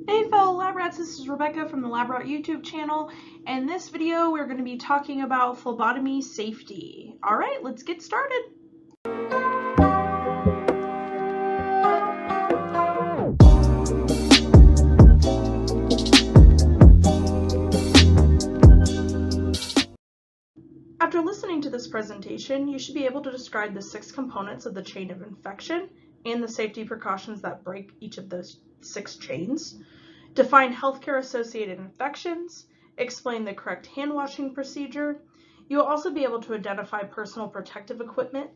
Hey fellow lab rats, this is Rebecca from the Lab Rat YouTube channel. In this video, we're going to be talking about phlebotomy safety. All right, let's get started. After listening to this presentation, you should be able to describe the 6 components of the chain of infection and the safety precautions that break each of those 6 chains, define healthcare-associated infections, explain the correct hand washing procedure. You'll also be able to identify personal protective equipment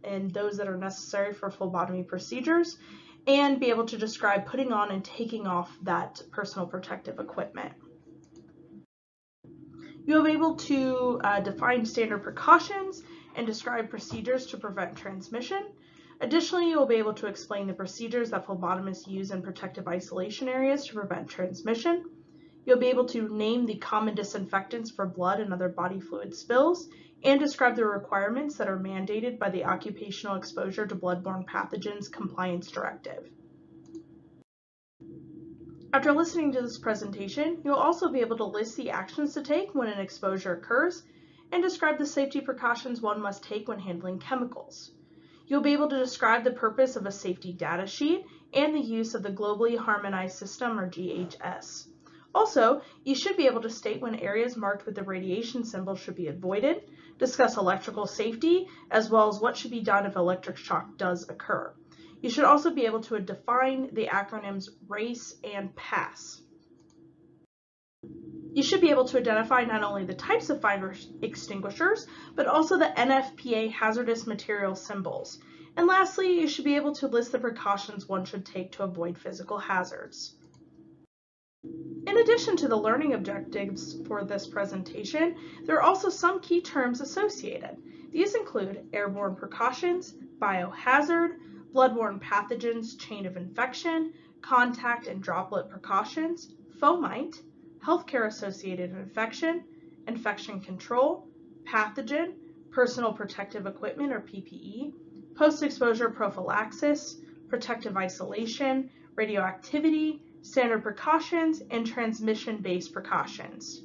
and those that are necessary for phlebotomy procedures, and be able to describe putting on and taking off that personal protective equipment. You'll be able to define standard precautions and describe procedures to prevent transmission. Additionally, you'll be able to explain the procedures that phlebotomists use in protective isolation areas to prevent transmission. You'll be able to name the common disinfectants for blood and other body fluid spills and describe the requirements that are mandated by the Occupational Exposure to Bloodborne Pathogens Compliance Directive. After listening to this presentation, you'll also be able to list the actions to take when an exposure occurs and describe the safety precautions one must take when handling chemicals. You'll be able to describe the purpose of a safety data sheet and the use of the Globally Harmonized System, or GHS. Also, you should be able to state when areas marked with the radiation symbol should be avoided, discuss electrical safety, as well as what should be done if electric shock does occur. You should also be able to define the acronyms RACE and PASS. You should be able to identify not only the types of fire extinguishers, but also the NFPA hazardous material symbols. And lastly, you should be able to list the precautions one should take to avoid physical hazards. In addition to the learning objectives for this presentation, there are also some key terms associated. These include airborne precautions, biohazard, bloodborne pathogens, chain of infection, contact and droplet precautions, fomite, healthcare-associated infection, infection control, pathogen, personal protective equipment or PPE, post-exposure prophylaxis, protective isolation, radioactivity, standard precautions, and transmission-based precautions.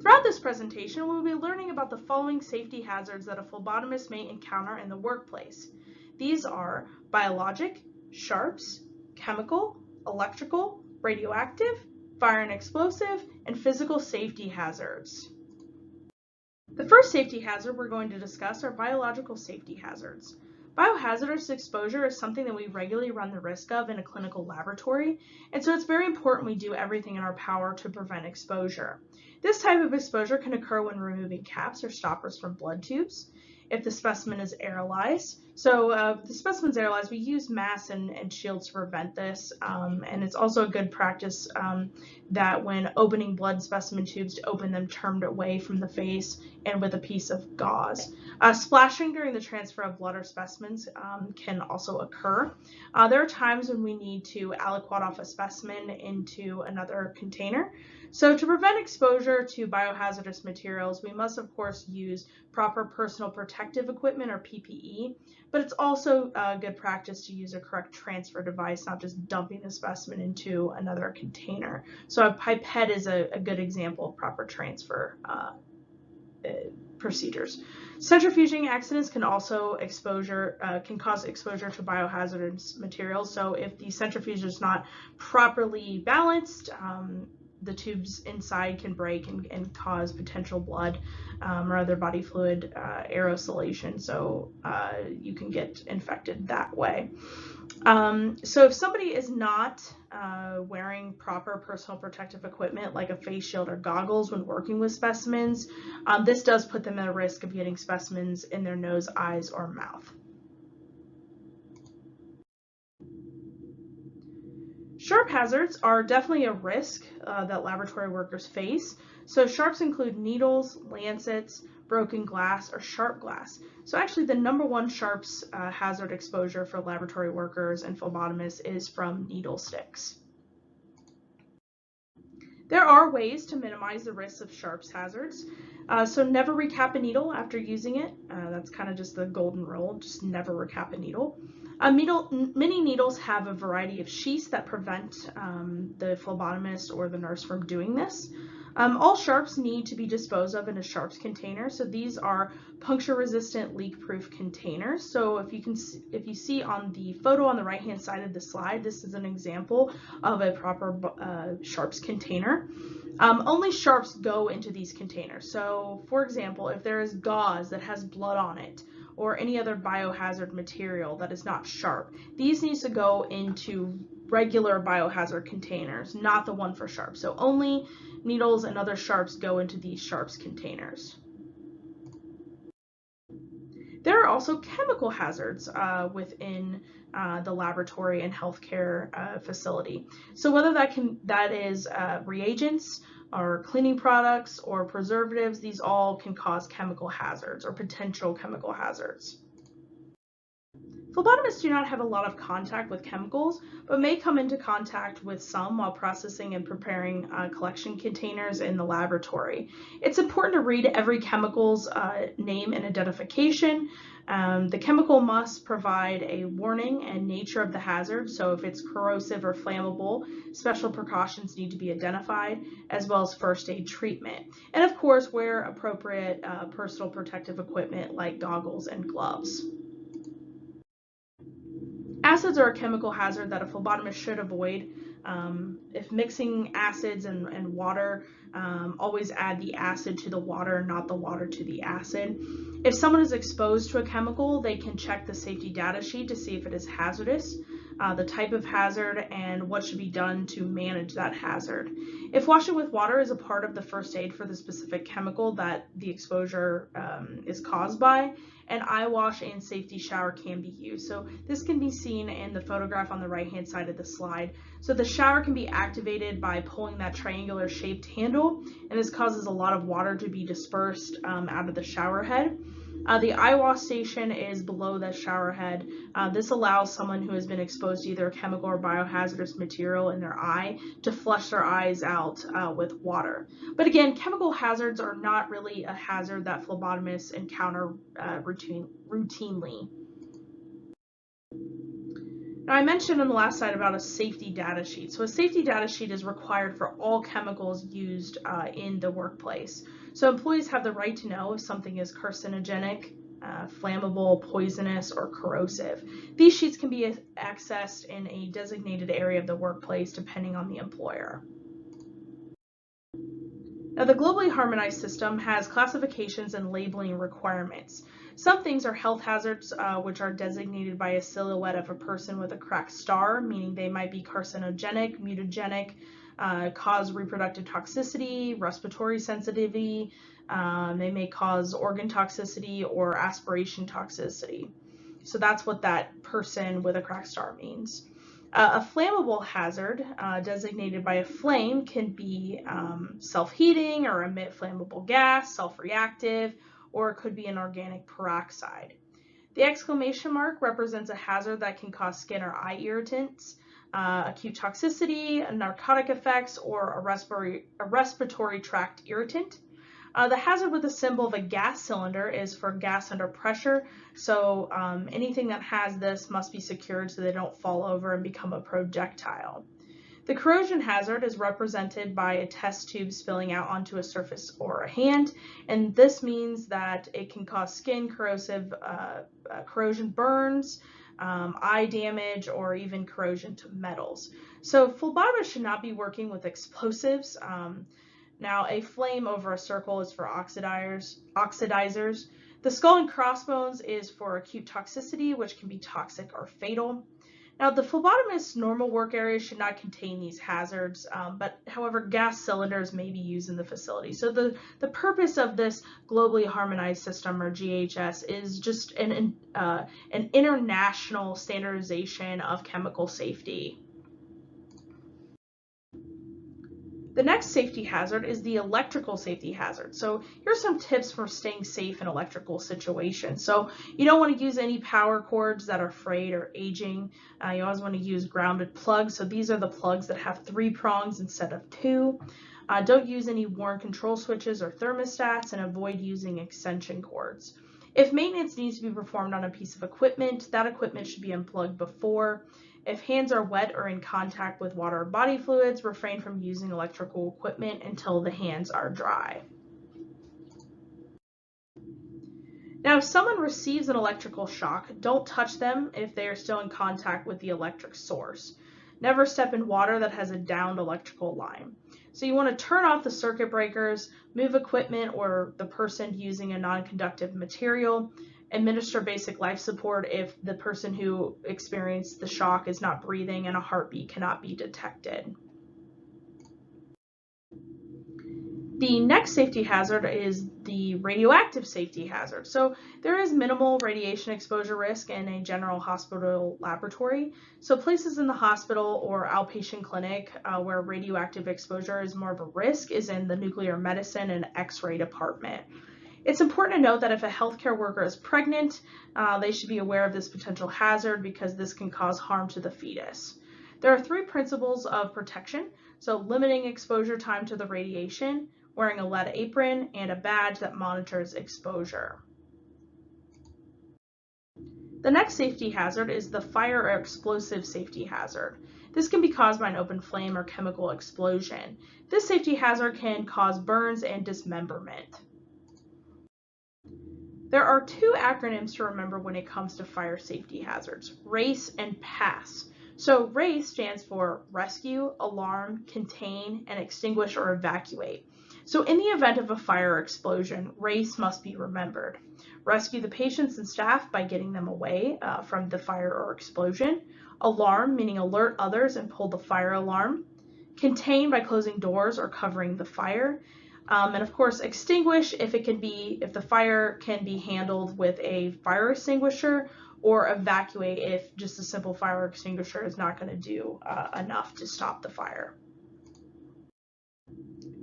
Throughout this presentation, we will be learning about the following safety hazards that a phlebotomist may encounter in the workplace. These are biologic, sharps, chemical, electrical, radioactive, fire and explosive, and physical safety hazards. The first safety hazard we're going to discuss are biological safety hazards. Biohazardous exposure is something that we regularly run the risk of in a clinical laboratory, and so it's very important we do everything in our power to prevent exposure. This type of exposure can occur when removing caps or stoppers from blood tubes, if the specimen is aerolized. So if the specimen's aerolized, we use masks and shields to prevent this, and it's also a good practice that when opening blood specimen tubes, to open them turned away from the face and with a piece of gauze. Splashing during the transfer of blood or specimens can also occur. There are times when we need to aliquot off a specimen into another container. So to prevent exposure to biohazardous materials, we must of course use proper personal protective equipment or PPE, but it's also a good practice to use a correct transfer device, not just dumping the specimen into another container. So a pipette is a good example of proper transfer procedures. Centrifuging accidents can also cause exposure to biohazardous materials. So if the centrifuge is not properly balanced, the tubes inside can break and cause potential blood or other body fluid aerosolation. So you can get infected that way. So if somebody is not wearing proper personal protective equipment like a face shield or goggles when working with specimens, this does put them at a risk of getting specimens in their nose, eyes, or mouth. Sharp hazards are definitely a risk that laboratory workers face. So sharps include needles, lancets, broken glass, or sharp glass. So actually the #1 sharps hazard exposure for laboratory workers and phlebotomists is from needle sticks. There are ways to minimize the risks of sharps hazards. So never recap a needle after using it. That's kind of just the golden rule, just never recap a needle. Many needles have a variety of sheaths that prevent the phlebotomist or the nurse from doing this. All sharps need to be disposed of in a sharps container. So these are puncture-resistant, leak-proof containers. So if you see on the photo on the right-hand side of the slide, this is an example of a proper sharps container. Only sharps go into these containers. So for example, if there is gauze that has blood on it or any other biohazard material that is not sharp, these need to go into regular biohazard containers, not the one for sharps. So only needles and other sharps go into these sharps containers. There are also chemical hazards within the laboratory and healthcare facility. So whether that is reagents or cleaning products or preservatives, these all can cause chemical hazards or potential chemical hazards. Phlebotomists do not have a lot of contact with chemicals, but may come into contact with some while processing and preparing collection containers in the laboratory. It's important to read every chemical's name and identification. The chemical must provide a warning and nature of the hazard, so if it's corrosive or flammable, special precautions need to be identified, as well as first aid treatment. And of course, wear appropriate personal protective equipment like goggles and gloves. Acids are a chemical hazard that a phlebotomist should avoid. If mixing acids and water, always add the acid to the water, not the water to the acid. If someone is exposed to a chemical, they can check the safety data sheet to see if it is hazardous, the type of hazard, and what should be done to manage that hazard. If washing with water is a part of the first aid for the specific chemical that the exposure is caused by, an eye wash and safety shower can be used. So this can be seen in the photograph on the right-hand side of the slide. So the shower can be activated by pulling that triangular shaped handle, and this causes a lot of water to be dispersed out of the shower head. The eye wash station is below the shower head. This allows someone who has been exposed to either a chemical or biohazardous material in their eye to flush their eyes out with water. But again, chemical hazards are not really a hazard that phlebotomists encounter routinely. Now, I mentioned on the last slide about a safety data sheet. So a safety data sheet is required for all chemicals used in the workplace. So employees have the right to know if something is carcinogenic, flammable, poisonous, or corrosive. These sheets can be accessed in a designated area of the workplace depending on the employer. Now, the globally harmonized system has classifications and labeling requirements. Some things are health hazards, which are designated by a silhouette of a person with a cracked star, meaning they might be carcinogenic, mutagenic, cause reproductive toxicity, respiratory sensitivity. They may cause organ toxicity or aspiration toxicity. So that's what that person with a cracked star means. A flammable hazard designated by a flame can be self-heating or emit flammable gas, self-reactive, or it could be an organic peroxide. The exclamation mark represents a hazard that can cause skin or eye irritants, acute toxicity, narcotic effects, or a respiratory tract irritant. The hazard with the symbol of a gas cylinder is for gas under pressure, so anything that has this must be secured so they don't fall over and become a projectile. The corrosion hazard is represented by a test tube spilling out onto a surface or a hand, and this means that it can cause skin corrosive corrosion burns, eye damage, or even corrosion to metals. So phlebotomists should not be working with explosives. Now, a flame over a circle is for oxidizers. The skull and crossbones is for acute toxicity, which can be toxic or fatal. Now, the phlebotomist's normal work area should not contain these hazards, but however, gas cylinders may be used in the facility. So the purpose of this globally harmonized system, or GHS, is just an international standardization of chemical safety. The next safety hazard is the electrical safety hazard. So here's some tips for staying safe in electrical situations. So you don't want to use any power cords that are frayed or aging. You always want to use grounded plugs. So these are the plugs that have 3 prongs instead of 2. Don't use any worn control switches or thermostats, and avoid using extension cords. If maintenance needs to be performed on a piece of equipment, that equipment should be unplugged before. If hands are wet or in contact with water or body fluids, refrain from using electrical equipment until the hands are dry. Now, if someone receives an electrical shock, don't touch them if they are still in contact with the electric source. Never step in water that has a downed electrical line. So you want to turn off the circuit breakers, move equipment or the person using a non-conductive material, administer basic life support if the person who experienced the shock is not breathing and a heartbeat cannot be detected. The next safety hazard is the radioactive safety hazard. So there is minimal radiation exposure risk in a general hospital laboratory. So places in the hospital or outpatient clinic where radioactive exposure is more of a risk is in the nuclear medicine and X-ray department. It's important to note that if a healthcare worker is pregnant, they should be aware of this potential hazard because this can cause harm to the fetus. There are 3 principles of protection. So limiting exposure time to the radiation, wearing a lead apron, and a badge that monitors exposure. The next safety hazard is the fire or explosive safety hazard. This can be caused by an open flame or chemical explosion. This safety hazard can cause burns and dismemberment. There are 2 acronyms to remember when it comes to fire safety hazards: RACE and PASS. So RACE stands for rescue, alarm, contain, and extinguish or evacuate. So in the event of a fire or explosion, RACE must be remembered. Rescue the patients and staff by getting them away from the fire or explosion. Alarm, meaning alert others and pull the fire alarm. Contain by closing doors or covering the fire. And of course, extinguish if the fire can be handled with a fire extinguisher, or evacuate if just a simple fire extinguisher is not going to do enough to stop the fire.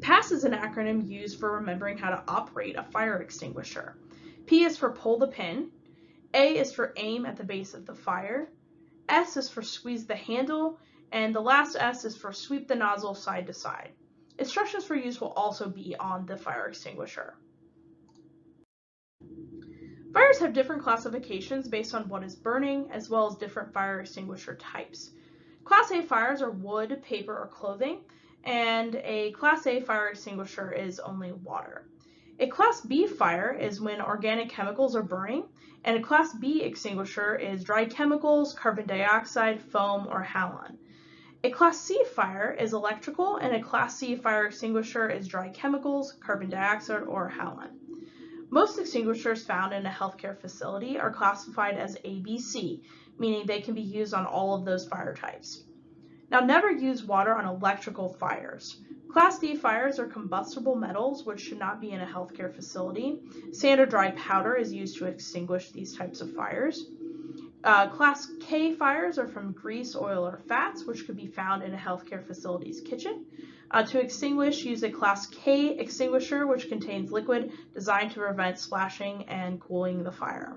PASS is an acronym used for remembering how to operate a fire extinguisher. P is for pull the pin, A is for aim at the base of the fire, S is for squeeze the handle, and the last S is for sweep the nozzle side to side. Instructions for use will also be on the fire extinguisher. Fires have different classifications based on what is burning, as well as different fire extinguisher types. Class A fires are wood, paper, or clothing, and a Class A fire extinguisher is only water. A Class B fire is when organic chemicals are burning, and a Class B extinguisher is dry chemicals, carbon dioxide, foam, or halon. A Class C fire is electrical, and a Class C fire extinguisher is dry chemicals, carbon dioxide, or halon. Most extinguishers found in a healthcare facility are classified as ABC, meaning they can be used on all of those fire types. Now, never use water on electrical fires. Class D fires are combustible metals, which should not be in a healthcare facility. Sand or dry powder is used to extinguish these types of fires. Class K fires are from grease, oil, or fats, which could be found in a healthcare facility's kitchen. To extinguish, use a Class K extinguisher, which contains liquid designed to prevent splashing and cooling the fire.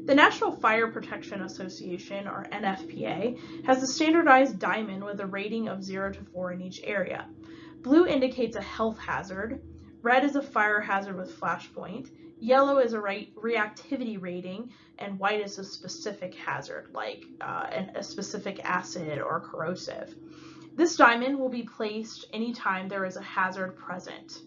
The National Fire Protection Association, or NFPA, has a standardized diamond with a rating of 0 to 4 in each area. Blue indicates a health hazard, red is a fire hazard with flash point, yellow is a reactivity rating, and white is a specific hazard, like a specific acid or corrosive. This diamond will be placed anytime there is a hazard present.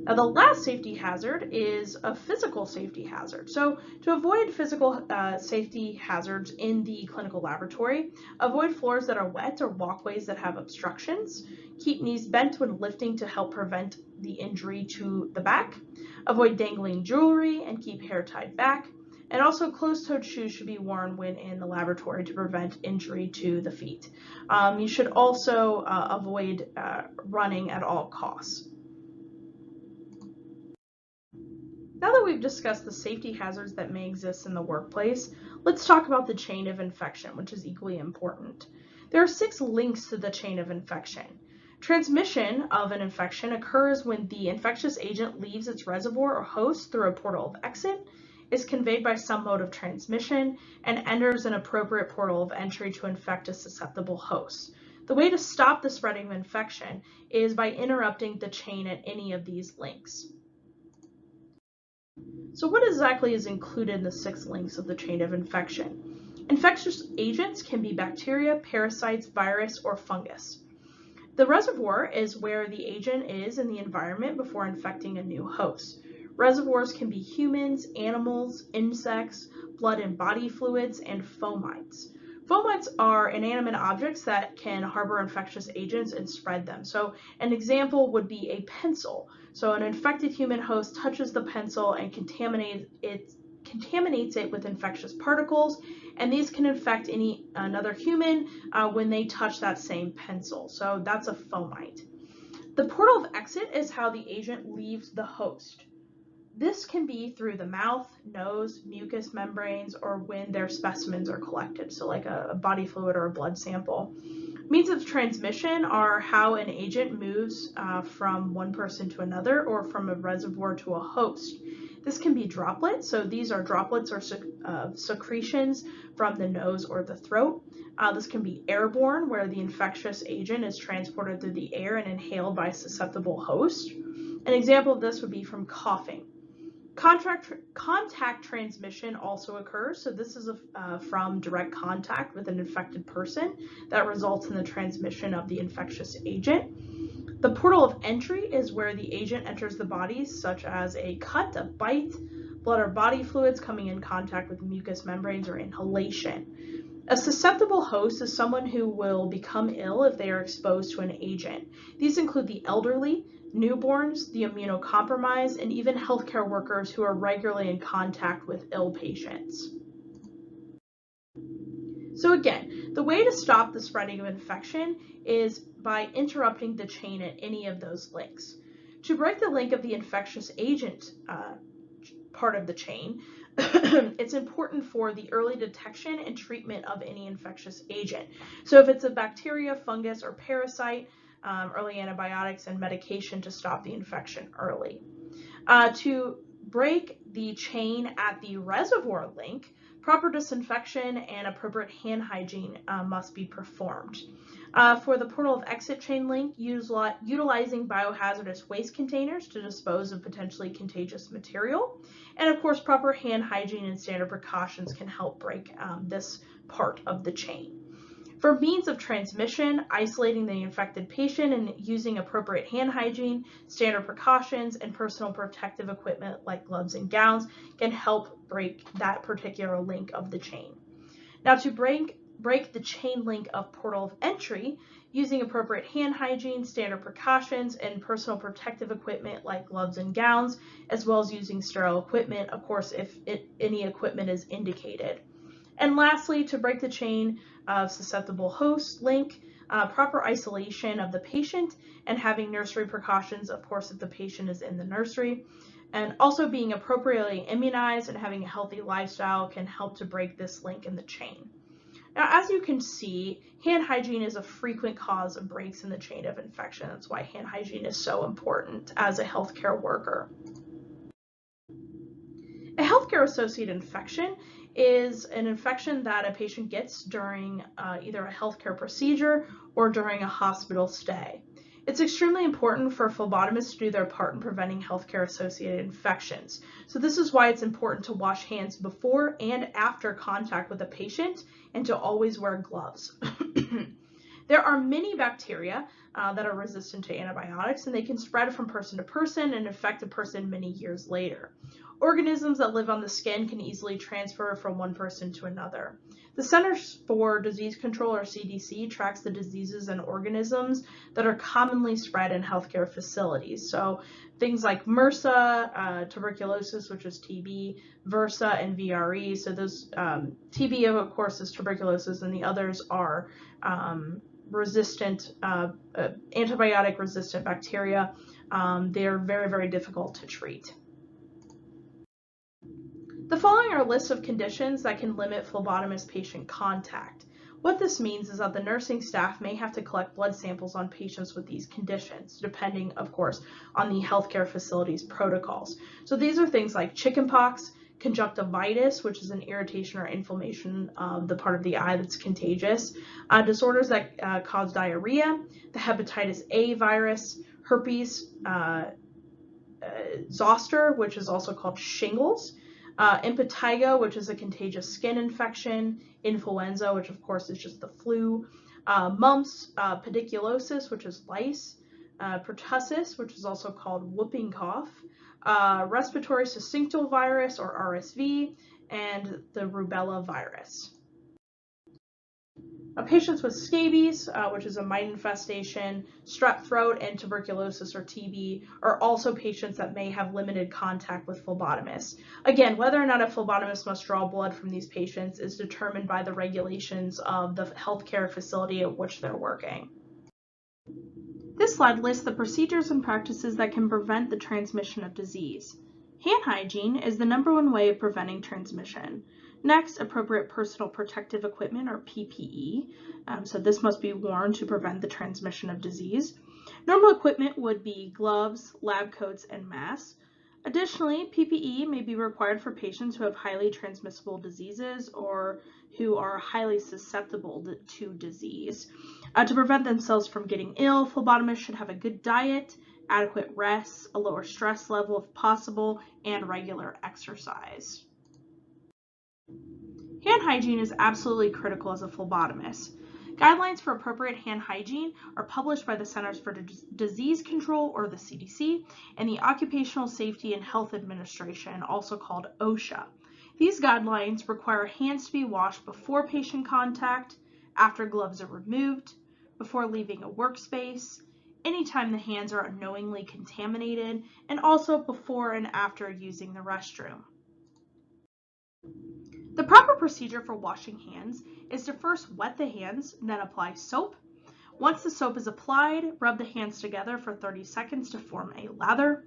Now, the last safety hazard is a physical safety hazard. So to avoid physical safety hazards in the clinical laboratory, avoid floors that are wet or walkways that have obstructions. Keep knees bent when lifting to help prevent the injury to the back. Avoid dangling jewelry and keep hair tied back. And also, closed-toed shoes should be worn when in the laboratory to prevent injury to the feet. You should also avoid running at all costs. Now that we've discussed the safety hazards that may exist in the workplace, let's talk about the chain of infection, which is equally important. There are 6 links to the chain of infection. Transmission of an infection occurs when the infectious agent leaves its reservoir or host through a portal of exit. is conveyed by some mode of transmission and enters an appropriate portal of entry to infect a susceptible host. The way to stop the spreading of infection is by interrupting the chain at any of these links. So what exactly is included in the 6 links of the chain of infection? Infectious agents can be bacteria, parasites, virus, or fungus. The reservoir is where the agent is in the environment before infecting a new host. Reservoirs can be humans, animals, insects, blood and body fluids, and fomites. Fomites are inanimate objects that can harbor infectious agents and spread them. So an example would be a pencil. So an infected human host touches the pencil and contaminates it with infectious particles, and these can infect another human when they touch that same pencil. So that's a fomite. The portal of exit is how the agent leaves the host. This can be through the mouth, nose, mucous membranes, or when their specimens are collected, so like a body fluid or a blood sample. Means of transmission are how an agent moves from one person to another or from a reservoir to a host. This can be droplets, so these are droplets or secretions from the nose or the throat. This can be airborne, where the infectious agent is transported through the air and inhaled by a susceptible host. An example of this would be from coughing. Contact transmission also occurs, so this is from direct contact with an infected person that results in the transmission of the infectious agent. The portal of entry is where the agent enters the body, such as a cut, a bite, blood or body fluids coming in contact with mucous membranes, or inhalation. A susceptible host is someone who will become ill if they are exposed to an agent. These include the elderly, newborns, the immunocompromised, and even healthcare workers who are regularly in contact with ill patients. So again, the way to stop the spreading of infection is by interrupting the chain at any of those links. To break the link of the infectious agent part of the chain, it's important for the early detection and treatment of any infectious agent. So if it's a bacteria, fungus, or parasite, early antibiotics and medication to stop the infection early. To break the chain at the reservoir link, proper disinfection and appropriate hand hygiene must be performed. For the portal of exit chain link, utilizing biohazardous waste containers to dispose of potentially contagious material. And of course, proper hand hygiene and standard precautions can help break this part of the chain. For means of transmission, isolating the infected patient and using appropriate hand hygiene, standard precautions, and personal protective equipment like gloves and gowns can help break that particular link of the chain. Now, to break the chain link of portal of entry, using appropriate hand hygiene, standard precautions, and personal protective equipment like gloves and gowns, as well as using sterile equipment, of course, if any equipment is indicated. And lastly, to break the chain of susceptible host link, proper isolation of the patient and having nursery precautions, of course, if the patient is in the nursery. And also being appropriately immunized and having a healthy lifestyle can help to break this link in the chain. Now, as you can see, hand hygiene is a frequent cause of breaks in the chain of infection. That's why hand hygiene is so important as a healthcare worker. A healthcare-associated infection is an infection that a patient gets during either a healthcare procedure or during a hospital stay. It's extremely important for phlebotomists to do their part in preventing healthcare-associated infections. So this is why it's important to wash hands before and after contact with a patient and to always wear gloves. There are many bacteria that are resistant to antibiotics, and they can spread from person to person and infect a person many years later. Organisms that live on the skin can easily transfer from one person to another. The Centers for Disease Control, or CDC, tracks the diseases and organisms that are commonly spread in healthcare facilities. So things like MRSA, tuberculosis, which is TB, VRSA, and VRE. So those TB, of course, is tuberculosis, and the others are resistant, antibiotic-resistant bacteria. They're very, very difficult to treat. The following are lists of conditions that can limit phlebotomist-patient contact. What this means is that the nursing staff may have to collect blood samples on patients with these conditions, depending, of course, on the healthcare facility's protocols. So these are things like chickenpox, conjunctivitis, which is an irritation or inflammation of the part of the eye that's contagious, disorders that cause diarrhea, the hepatitis A virus, herpes zoster, which is also called shingles, impetigo, which is a contagious skin infection, influenza, which of course is just the flu, mumps, pediculosis, which is lice, pertussis, which is also called whooping cough, respiratory syncytial virus or RSV, and the rubella virus. Patients with scabies, which is a mite infestation, strep throat, and tuberculosis or TB are also patients that may have limited contact with phlebotomists. Again, whether or not a phlebotomist must draw blood from these patients is determined by the regulations of the healthcare facility at which they're working. This slide lists the procedures and practices that can prevent the transmission of disease. Hand hygiene is the #1 way of preventing transmission. Next, appropriate personal protective equipment or PPE. So this must be worn to prevent the transmission of disease. Normal equipment would be gloves, lab coats, and masks. Additionally, PPE may be required for patients who have highly transmissible diseases or who are highly susceptible to disease. To prevent themselves from getting ill, phlebotomists should have a good diet, adequate rest, a lower stress level if possible, and regular exercise. Hand hygiene is absolutely critical as a phlebotomist. Guidelines for appropriate hand hygiene are published by the Centers for Disease Control, or the CDC, and the Occupational Safety and Health Administration, also called OSHA. These guidelines require hands to be washed before patient contact, after gloves are removed, before leaving a workspace, anytime the hands are unknowingly contaminated, and also before and after using the restroom. The proper procedure for washing hands is to first wet the hands, then apply soap. Once the soap is applied, rub the hands together for 30 seconds to form a lather.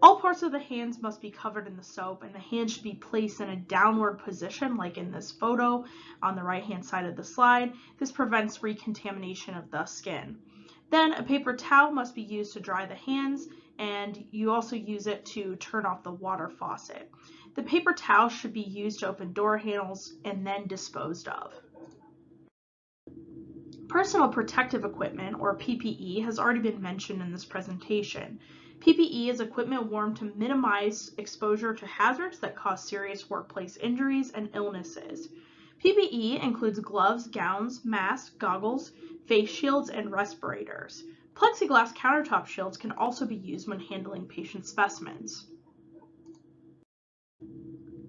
All parts of the hands must be covered in the soap, and the hands should be placed in a downward position, like in this photo on the right-hand side of the slide. This prevents recontamination of the skin. Then a paper towel must be used to dry the hands, and you also use it to turn off the water faucet. The paper towel should be used to open door handles and then disposed of. Personal protective equipment, or PPE, has already been mentioned in this presentation. PPE is equipment worn to minimize exposure to hazards that cause serious workplace injuries and illnesses. PPE includes gloves, gowns, masks, goggles, face shields, and respirators. Plexiglass countertop shields can also be used when handling patient specimens.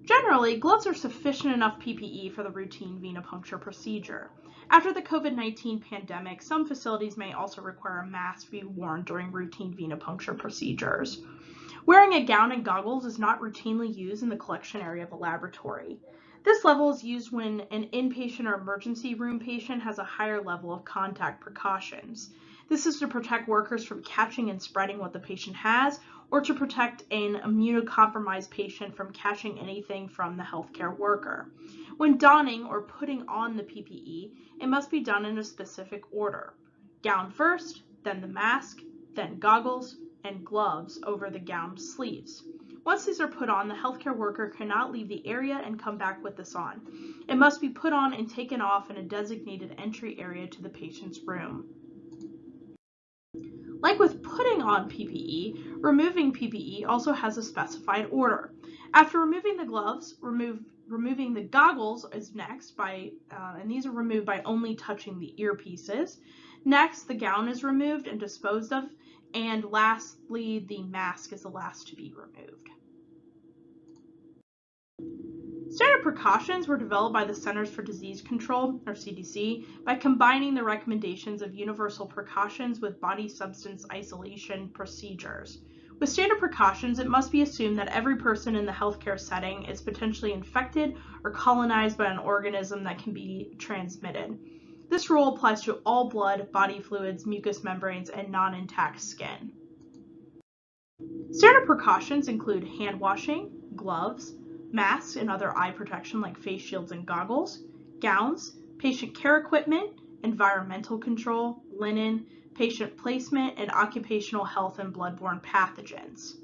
Generally, gloves are sufficient enough PPE for the routine venipuncture procedure. After the COVID-19 pandemic, some facilities may also require a mask to be worn during routine venipuncture procedures. Wearing a gown and goggles is not routinely used in the collection area of a laboratory. This level is used when an inpatient or emergency room patient has a higher level of contact precautions. This is to protect workers from catching and spreading what the patient has, or to protect an immunocompromised patient from catching anything from the healthcare worker. When donning or putting on the PPE, it must be done in a specific order. Gown first, then the mask, then goggles, and gloves over the gown sleeves. Once these are put on, the healthcare worker cannot leave the area and come back with this on. It must be put on and taken off in a designated entry area to the patient's room. Like with putting on PPE, removing PPE also has a specified order. After removing the gloves, removing the goggles is next, and these are removed by only touching the earpieces. Next, the gown is removed and disposed of, and lastly, the mask is the last to be removed. Standard precautions were developed by the Centers for Disease Control, or CDC, by combining the recommendations of universal precautions with body substance isolation procedures. With standard precautions, it must be assumed that every person in the healthcare setting is potentially infected or colonized by an organism that can be transmitted. This rule applies to all blood, body fluids, mucous membranes, and non-intact skin. Standard precautions include hand washing, gloves, masks and other eye protection like face shields and goggles, gowns, patient care equipment, environmental control, linen, patient placement, and occupational health and bloodborne pathogens.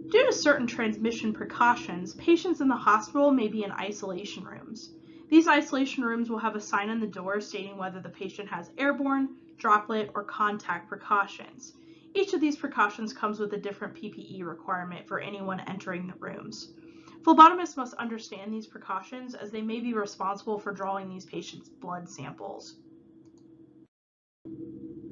Due to certain transmission precautions, patients in the hospital may be in isolation rooms. These isolation rooms will have a sign on the door stating whether the patient has airborne, droplet, or contact precautions. Each of these precautions comes with a different PPE requirement for anyone entering the rooms. Phlebotomists must understand these precautions as they may be responsible for drawing these patients' blood samples.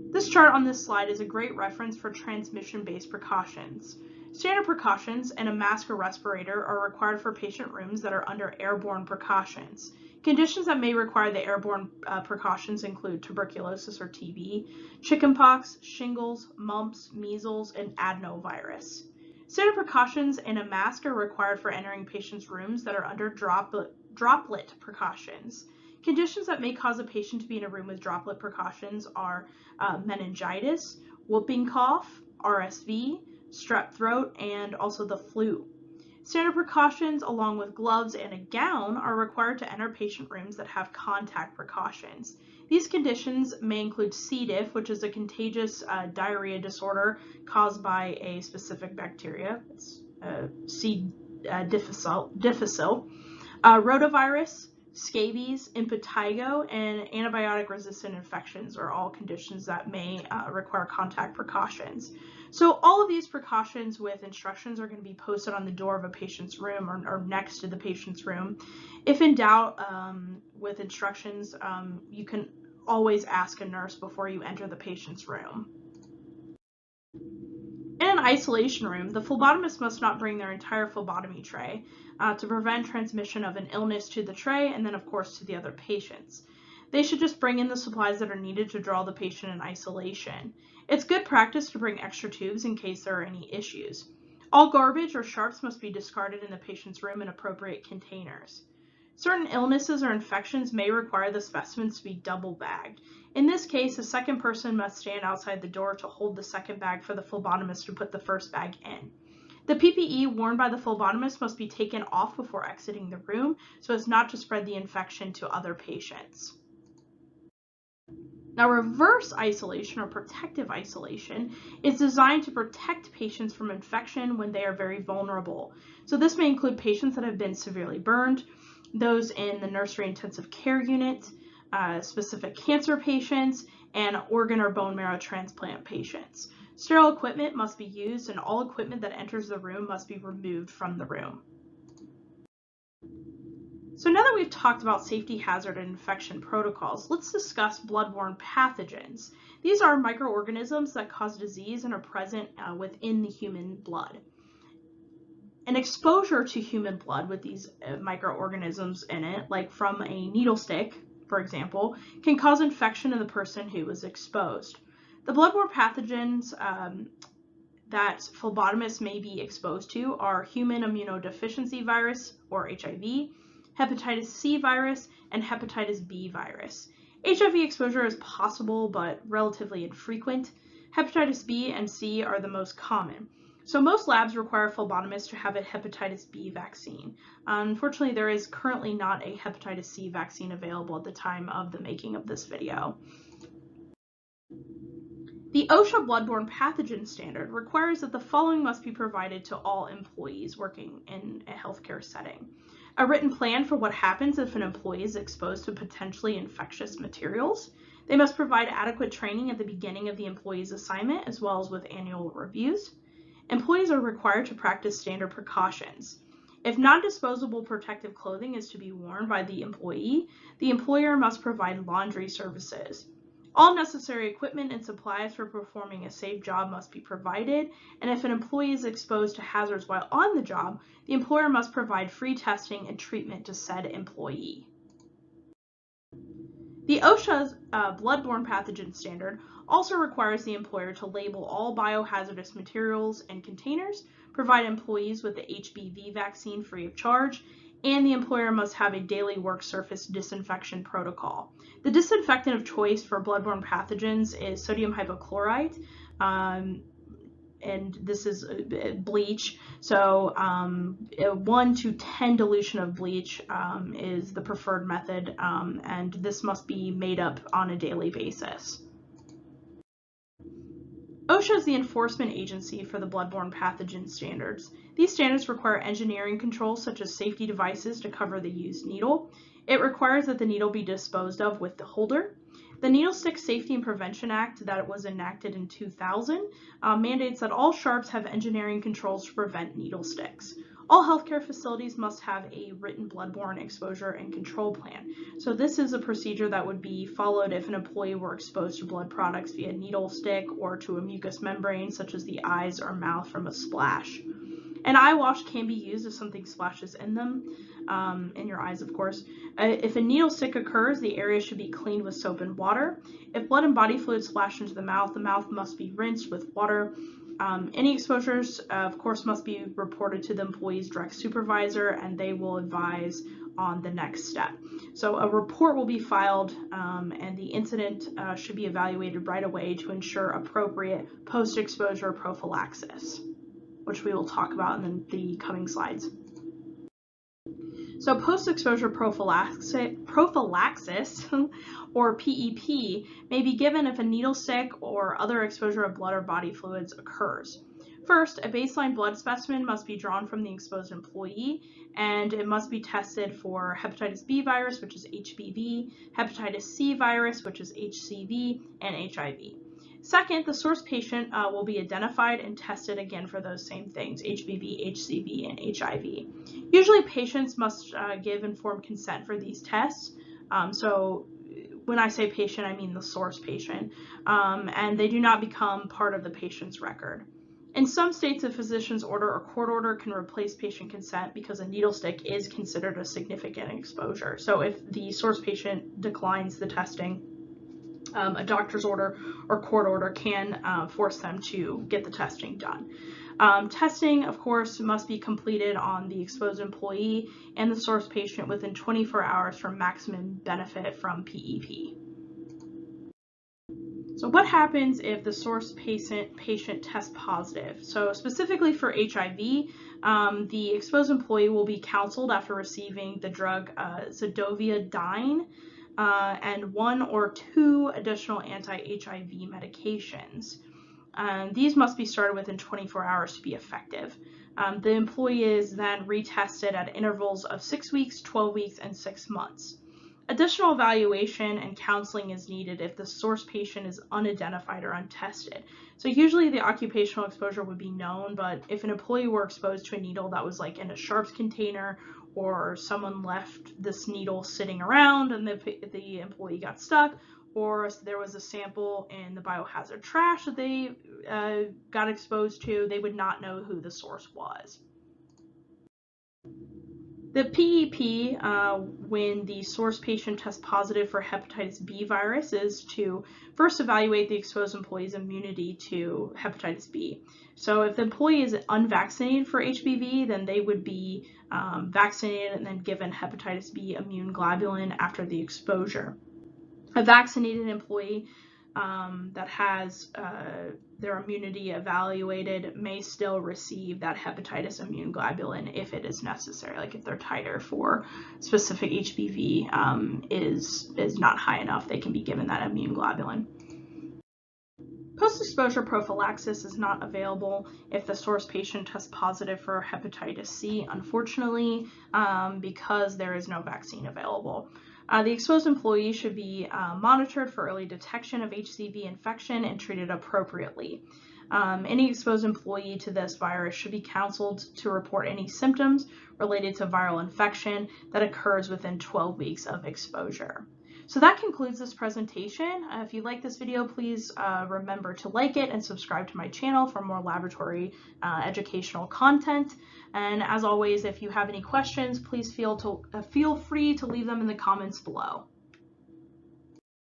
This chart on this slide is a great reference for transmission-based precautions. Standard precautions and a mask or respirator are required for patient rooms that are under airborne precautions. Conditions that may require the airborne precautions include tuberculosis or TB, chickenpox, shingles, mumps, measles, and adenovirus. Standard precautions and a mask are required for entering patients' rooms that are under droplet precautions. Conditions that may cause a patient to be in a room with droplet precautions are meningitis, whooping cough, RSV, strep throat, and also the flu. Standard precautions along with gloves and a gown are required to enter patient rooms that have contact precautions. These conditions may include C. diff, which is a contagious diarrhea disorder caused by a specific bacteria. It's C. difficile, rotavirus, scabies, impetigo, and antibiotic-resistant infections are all conditions that may require contact precautions. So all of these precautions with instructions are going to be posted on the door of a patient's room or next to the patient's room. If in doubt with instructions, you can always ask a nurse before you enter the patient's room. In an isolation room, the phlebotomist must not bring their entire phlebotomy tray to prevent transmission of an illness to the tray and then, of course, to the other patients. They should just bring in the supplies that are needed to draw the patient in isolation. It's good practice to bring extra tubes in case there are any issues. All garbage or sharps must be discarded in the patient's room in appropriate containers. Certain illnesses or infections may require the specimens to be double bagged. In this case, a second person must stand outside the door to hold the second bag for the phlebotomist to put the first bag in. The PPE worn by the phlebotomist must be taken off before exiting the room so as not to spread the infection to other patients. Now, reverse isolation or protective isolation is designed to protect patients from infection when they are very vulnerable. So this may include patients that have been severely burned, those in the nursery intensive care unit, specific cancer patients, and organ or bone marrow transplant patients. Sterile equipment must be used and all equipment that enters the room must be removed from the room. So now that we've talked about safety hazard and infection protocols, let's discuss bloodborne pathogens. These are microorganisms that cause disease and are present within the human blood. An exposure to human blood with these microorganisms in it, like from a needle stick, for example, can cause infection in the person who was exposed. The bloodborne pathogens that phlebotomists may be exposed to are human immunodeficiency virus, or HIV, hepatitis C virus, and hepatitis B virus. HIV exposure is possible but relatively infrequent. Hepatitis B and C are the most common. So most labs require phlebotomists to have a hepatitis B vaccine. Unfortunately, there is currently not a hepatitis C vaccine available at the time of the making of this video. The OSHA bloodborne pathogen standard requires that the following must be provided to all employees working in a healthcare setting. A written plan for what happens if an employee is exposed to potentially infectious materials. They must provide adequate training at the beginning of the employee's assignment as well as with annual reviews. Employees are required to practice standard precautions. If non-disposable protective clothing is to be worn by the employee, the employer must provide laundry services. All necessary equipment and supplies for performing a safe job must be provided, and if an employee is exposed to hazards while on the job, the employer must provide free testing and treatment to said employee. The OSHA's bloodborne pathogen standard also requires the employer to label all biohazardous materials and containers, provide employees with the HBV vaccine free of charge, and the employer must have a daily work surface disinfection protocol. The disinfectant of choice for bloodborne pathogens is sodium hypochlorite, and this is bleach. So 1 to 10 dilution of bleach is the preferred method, and this must be made up on a daily basis. OSHA is the enforcement agency for the bloodborne pathogen standards. These standards require engineering controls such as safety devices to cover the used needle. It requires that the needle be disposed of with the holder. The Needle Stick Safety and Prevention Act that was enacted in 2000 mandates that all sharps have engineering controls to prevent needle sticks. All healthcare facilities must have a written bloodborne exposure and control plan. So this is a procedure that would be followed if an employee were exposed to blood products via needle stick or to a mucous membrane such as the eyes or mouth from a splash. An eye wash can be used if something splashes in them, in your eyes, of course. If a needle stick occurs, the area should be cleaned with soap and water. If blood and body fluid splash into the mouth must be rinsed with water. Any exposures, of course, must be reported to the employee's direct supervisor, and they will advise on the next step. So a report will be filed, and the incident should be evaluated right away to ensure appropriate post-exposure prophylaxis, which we will talk about in the coming slides. So post-exposure prophylaxis, or PEP, may be given if a needle stick or other exposure of blood or body fluids occurs. First, a baseline blood specimen must be drawn from the exposed employee, and it must be tested for hepatitis B virus, which is HBV, hepatitis C virus, which is HCV, and HIV. Second, the source patient will be identified and tested again for those same things, HBV, HCV, and HIV. Usually patients must give informed consent for these tests. So when I say patient, I mean the source patient, and they do not become part of the patient's record. In some states, a physician's order or court order can replace patient consent because a needle stick is considered a significant exposure. So if the source patient declines the testing, a doctor's order or court order can force them to get the testing done. Testing, of course, must be completed on the exposed employee and the source patient within 24 hours for maximum benefit from PEP. So what happens if the source patient tests positive? So specifically for HIV, the exposed employee will be counseled after receiving the drug zidovudine, and 1 or 2 additional anti-HIV medications. These must be started within 24 hours to be effective. The employee is then retested at intervals of 6 weeks, 12 weeks, and 6 months. Additional evaluation and counseling is needed if the source patient is unidentified or untested. So usually the occupational exposure would be known, but if an employee were exposed to a needle that was like in a sharps container, or someone left this needle sitting around and the employee got stuck, or there was a sample in the biohazard trash that they got exposed to, they would not know who the source was. The PEP, when the source patient tests positive for hepatitis B virus, is to first evaluate the exposed employee's immunity to hepatitis B. So if the employee is unvaccinated for HBV, then they would be vaccinated and then given hepatitis B immune globulin after the exposure. A vaccinated employee that has their immunity evaluated may still receive that hepatitis immune globulin if it is necessary. Like if their titer for specific HBV is not high enough, they can be given that immune globulin. Post-exposure prophylaxis is not available if the source patient tests positive for hepatitis C, unfortunately, because there is no vaccine available. The exposed employee should be monitored for early detection of HCV infection and treated appropriately. Any exposed employee to this virus should be counseled to report any symptoms related to viral infection that occurs within 12 weeks of exposure. So that concludes this presentation. If you like this video, please remember to like it and subscribe to my channel for more laboratory educational content. And as always, if you have any questions, please feel free to leave them in the comments below.